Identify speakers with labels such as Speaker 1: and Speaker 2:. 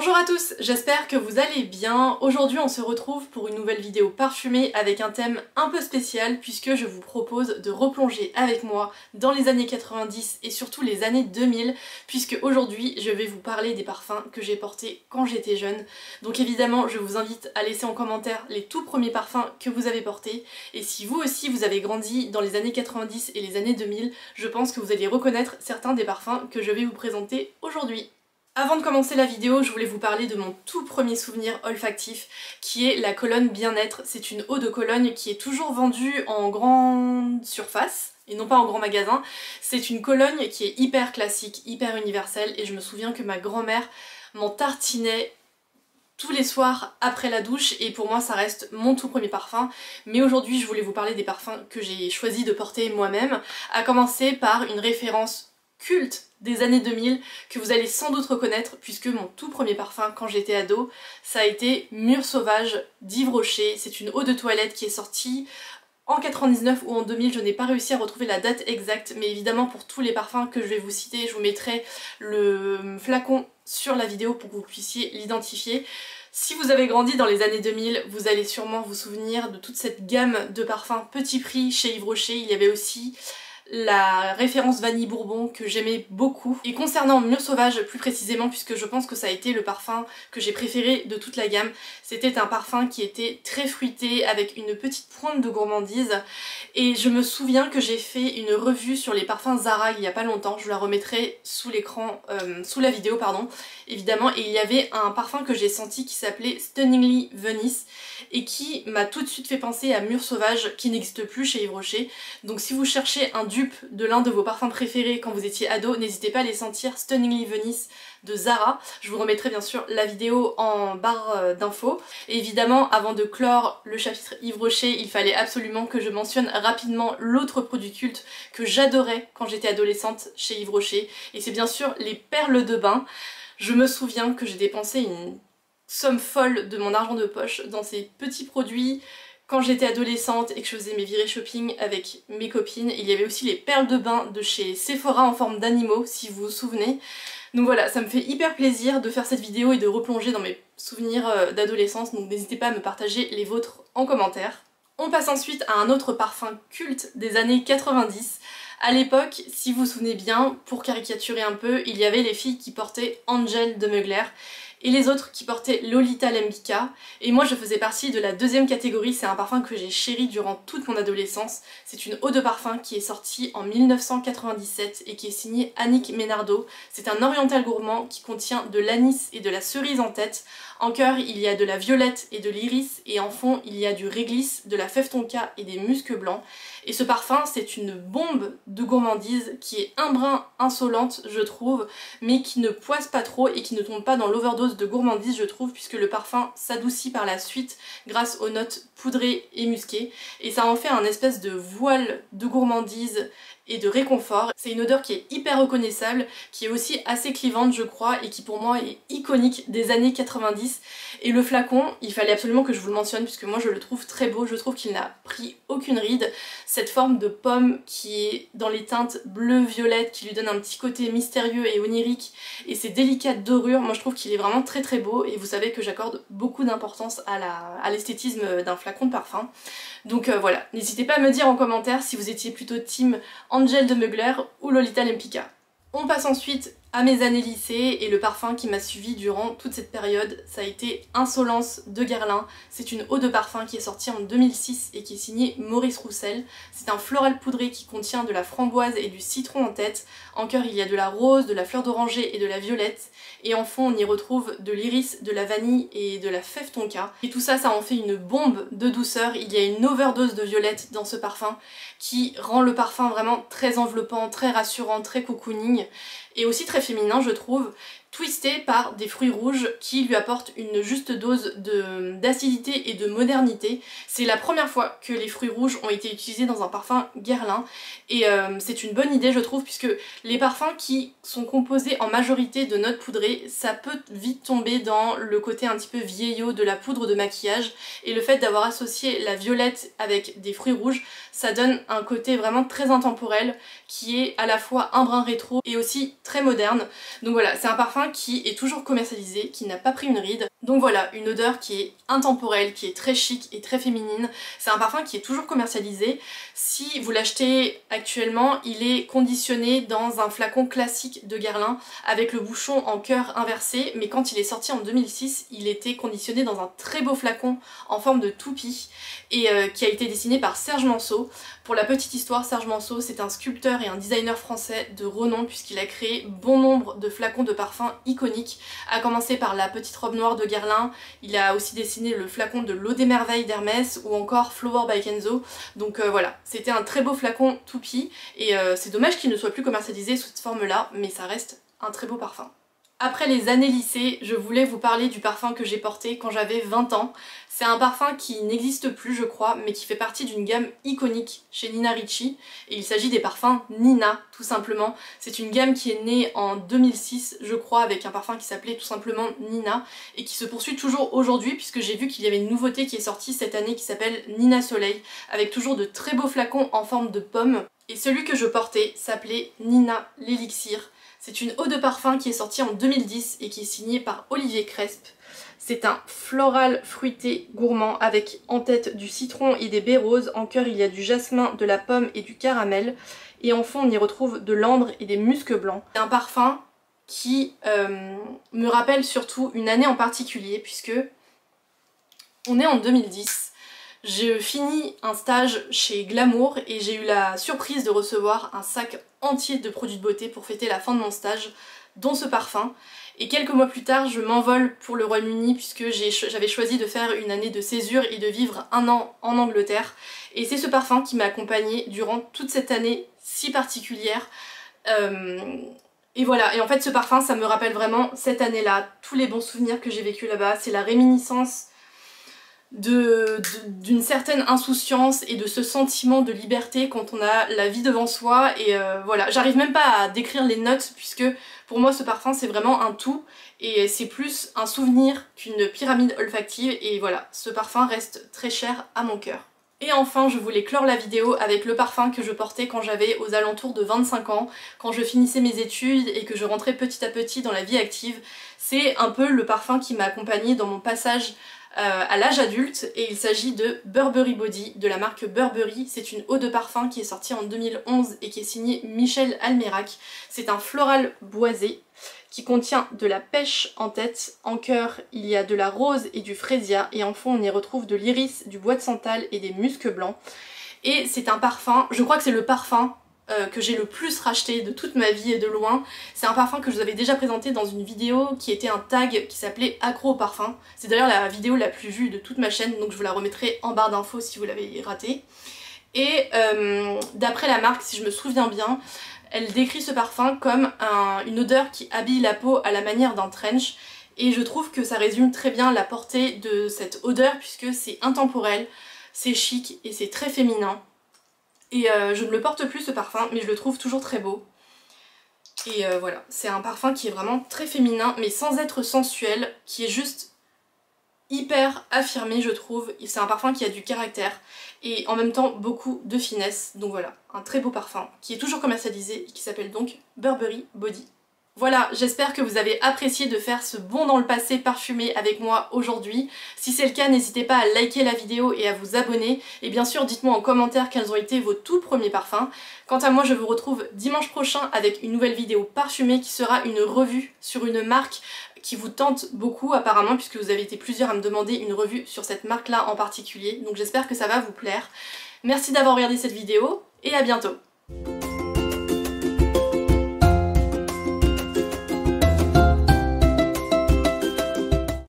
Speaker 1: Bonjour à tous, j'espère que vous allez bien. Aujourd'hui on se retrouve pour une nouvelle vidéo parfumée avec un thème un peu spécial puisque je vous propose de replonger avec moi dans les années 90 et surtout les années 2000 puisque aujourd'hui je vais vous parler des parfums que j'ai portés quand j'étais jeune. Donc évidemment je vous invite à laisser en commentaire les tout premiers parfums que vous avez portés et si vous aussi vous avez grandi dans les années 90 et les années 2000, je pense que vous allez reconnaître certains des parfums que je vais vous présenter aujourd'hui. Avant de commencer la vidéo, je voulais vous parler de mon tout premier souvenir olfactif qui est la Cologne Bien-être. C'est une eau de Cologne qui est toujours vendue en grande surface et non pas en grand magasin. C'est une Cologne qui est hyper classique, hyper universelle et je me souviens que ma grand-mère m'en tartinait tous les soirs après la douche et pour moi ça reste mon tout premier parfum. Mais aujourd'hui je voulais vous parler des parfums que j'ai choisi de porter moi-même, à commencer par une référence culte des années 2000 que vous allez sans doute reconnaître puisque mon tout premier parfum quand j'étais ado ça a été Mûre Sauvage d'Yves Rocher. C'est une eau de toilette qui est sortie en 99 ou en 2000, je n'ai pas réussi à retrouver la date exacte, mais évidemment pour tous les parfums que je vais vous citer, je vous mettrai le flacon sur la vidéo pour que vous puissiez l'identifier. Si vous avez grandi dans les années 2000, vous allez sûrement vous souvenir de toute cette gamme de parfums petit prix chez Yves Rocher. Il y avait aussi la référence vanille bourbon que j'aimais beaucoup. Et concernant Mûre Sauvage plus précisément, puisque je pense que ça a été le parfum que j'ai préféré de toute la gamme, c'était un parfum qui était très fruité avec une petite pointe de gourmandise et je me souviens que j'ai fait une revue sur les parfums Zara il y a pas longtemps, je la remettrai sous l'écran, sous la vidéo pardon, évidemment, et il y avait un parfum que j'ai senti qui s'appelait Stunningly Venice et qui m'a tout de suite fait penser à Mûre Sauvage qui n'existe plus chez Yves Rocher. Donc si vous cherchez un dupe de l'un de vos parfums préférés quand vous étiez ado, n'hésitez pas à les sentir, Stunningly Venice de Zara. Je vous remettrai bien sûr la vidéo en barre d'infos. Et évidemment, avant de clore le chapitre Yves Rocher, il fallait absolument que je mentionne rapidement l'autre produit culte que j'adorais quand j'étais adolescente chez Yves Rocher. Et c'est bien sûr les perles de bain. Je me souviens que j'ai dépensé une somme folle de mon argent de poche dans ces petits produits quand j'étais adolescente et que je faisais mes virées shopping avec mes copines. Il y avait aussi les perles de bain de chez Sephora en forme d'animaux, si vous vous souvenez. Donc voilà, ça me fait hyper plaisir de faire cette vidéo et de replonger dans mes souvenirs d'adolescence, donc n'hésitez pas à me partager les vôtres en commentaire. On passe ensuite à un autre parfum culte des années 90. À l'époque, si vous vous souvenez bien, pour caricaturer un peu, il y avait les filles qui portaient Angel de Mugler et les autres qui portaient Lolita Lembicka, et moi je faisais partie de la deuxième catégorie. C'est un parfum que j'ai chéri durant toute mon adolescence. C'est une eau de parfum qui est sortie en 1997 et qui est signée Annick Ménardo. C'est un oriental gourmand qui contient de l'anis et de la cerise en tête. En cœur il y a de la violette et de l'iris et en fond il y a du réglisse, de la fève tonka et des muscs blancs. Et ce parfum c'est une bombe de gourmandise qui est un brin insolente je trouve, mais qui ne poisse pas trop et qui ne tombe pas dans l'overdose de gourmandise je trouve, puisque le parfum s'adoucit par la suite grâce aux notes poudrées et musquées et ça en fait un espèce de voile de gourmandise et de réconfort. C'est une odeur qui est hyper reconnaissable, qui est aussi assez clivante je crois et qui pour moi est iconique des années 90. Et le flacon, il fallait absolument que je vous le mentionne puisque moi je le trouve très beau, je trouve qu'il n'a pris aucune ride. Cette forme de pomme qui est dans les teintes bleu-violette qui lui donne un petit côté mystérieux et onirique et ces délicates dorures, moi je trouve qu'il est vraiment très très beau et vous savez que j'accorde beaucoup d'importance à l'esthétisme d'un flacon de parfum. Donc voilà, n'hésitez pas à me dire en commentaire si vous étiez plutôt team Angel de Mugler ou Lolita Lembicka. On passe ensuite à mes années lycée et le parfum qui m'a suivi durant toute cette période, ça a été Insolence de Guerlain. C'est une eau de parfum qui est sortie en 2006 et qui est signée Maurice Roussel. C'est un floral poudré qui contient de la framboise et du citron en tête. En cœur il y a de la rose, de la fleur d'oranger et de la violette. Et en fond on y retrouve de l'iris, de la vanille et de la fève tonka. Et tout ça, ça en fait une bombe de douceur. Il y a une overdose de violette dans ce parfum qui rend le parfum vraiment très enveloppant, très rassurant, très cocooning et aussi très féminin je trouve, twisté par des fruits rouges qui lui apportent une juste dose d'acidité et de modernité. C'est la première fois que les fruits rouges ont été utilisés dans un parfum Guerlain et c'est une bonne idée je trouve, puisque les parfums qui sont composés en majorité de notes poudrées, ça peut vite tomber dans le côté un petit peu vieillot de la poudre de maquillage, et le fait d'avoir associé la violette avec des fruits rouges, ça donne un côté vraiment très intemporel qui est à la fois un brin rétro et aussi très moderne. Donc voilà, c'est un parfum parfum qui est toujours commercialisé, qui n'a pas pris une ride. Donc voilà, une odeur qui est intemporelle, qui est très chic et très féminine. C'est un parfum qui est toujours commercialisé. Si vous l'achetez actuellement, il est conditionné dans un flacon classique de Guerlain avec le bouchon en cœur inversé, mais quand il est sorti en 2006, il était conditionné dans un très beau flacon en forme de toupie et qui a été dessiné par Serge Manceau. Pour la petite histoire, Serge Manceau, c'est un sculpteur et un designer français de renom puisqu'il a créé bon nombre de flacons de parfums iconiques, à commencer par la petite robe noire de Guerlain, il a aussi dessiné le flacon de l'Eau des Merveilles d'Hermès ou encore Flower by Kenzo. Donc voilà, c'était un très beau flacon toupie et c'est dommage qu'il ne soit plus commercialisé sous cette forme-là, mais ça reste un très beau parfum. Après les années lycée, je voulais vous parler du parfum que j'ai porté quand j'avais 20 ans. C'est un parfum qui n'existe plus je crois, mais qui fait partie d'une gamme iconique chez Nina Ricci. Et il s'agit des parfums Nina, tout simplement. C'est une gamme qui est née en 2006 je crois, avec un parfum qui s'appelait tout simplement Nina, et qui se poursuit toujours aujourd'hui, puisque j'ai vu qu'il y avait une nouveauté qui est sortie cette année qui s'appelle Nina Soleil, avec toujours de très beaux flacons en forme de pomme. Et celui que je portais s'appelait Nina l'Élixir. C'est une eau de parfum qui est sortie en 2010 et qui est signée par Olivier Cresp. C'est un floral fruité gourmand avec en tête du citron et des baies roses. En cœur il y a du jasmin, de la pomme et du caramel. Et en fond on y retrouve de l'ambre et des muscs blancs. C'est un parfum qui me rappelle surtout une année en particulier puisque on est en 2010. J'ai fini un stage chez Glamour et j'ai eu la surprise de recevoir un sac entier de produits de beauté pour fêter la fin de mon stage, dont ce parfum. Et quelques mois plus tard, je m'envole pour le Royaume-Uni puisque j'avais choisi de faire une année de césure et de vivre un an en Angleterre. Et c'est ce parfum qui m'a accompagnée durant toute cette année si particulière. Et voilà, et en fait ce parfum, ça me rappelle vraiment cette année-là, tous les bons souvenirs que j'ai vécu là-bas. C'est la réminiscence d'une certaine insouciance et de ce sentiment de liberté quand on a la vie devant soi. Et voilà, j'arrive même pas à décrire les notes puisque pour moi ce parfum c'est vraiment un tout et c'est plus un souvenir qu'une pyramide olfactive. Et voilà, ce parfum reste très cher à mon cœur. Et enfin, je voulais clore la vidéo avec le parfum que je portais quand j'avais aux alentours de 25 ans, quand je finissais mes études et que je rentrais petit à petit dans la vie active. C'est un peu le parfum qui m'a accompagnée dans mon passage à l'âge adulte, et il s'agit de Burberry Body de la marque Burberry. C'est une eau de parfum qui est sortie en 2011 et qui est signée Michel Almerac. C'est un floral boisé qui contient de la pêche en tête. En cœur il y a de la rose et du frésia et en fond on y retrouve de l'iris, du bois de santal et des muscs blancs. Et c'est un parfum, je crois que c'est le parfum que j'ai le plus racheté de toute ma vie et de loin. C'est un parfum que je vous avais déjà présenté dans une vidéo qui était un tag qui s'appelait Accro au parfum. C'est d'ailleurs la vidéo la plus vue de toute ma chaîne, donc je vous la remettrai en barre d'infos si vous l'avez ratée. Et d'après la marque, si je me souviens bien, elle décrit ce parfum comme une odeur qui habille la peau à la manière d'un trench. Et je trouve que ça résume très bien la portée de cette odeur puisque c'est intemporel, c'est chic et c'est très féminin. Et je ne le porte plus ce parfum, mais je le trouve toujours très beau. Et voilà, c'est un parfum qui est vraiment très féminin, mais sans être sensuel, qui est juste hyper affirmé je trouve. C'est un parfum qui a du caractère et en même temps beaucoup de finesse. Donc voilà, un très beau parfum qui est toujours commercialisé et qui s'appelle donc Burberry Body. Voilà, j'espère que vous avez apprécié de faire ce bond dans le passé parfumé avec moi aujourd'hui. Si c'est le cas, n'hésitez pas à liker la vidéo et à vous abonner. Et bien sûr, dites-moi en commentaire quels ont été vos tout premiers parfums. Quant à moi, je vous retrouve dimanche prochain avec une nouvelle vidéo parfumée qui sera une revue sur une marque qui vous tente beaucoup apparemment, puisque vous avez été plusieurs à me demander une revue sur cette marque-là en particulier. Donc j'espère que ça va vous plaire. Merci d'avoir regardé cette vidéo et à bientôt.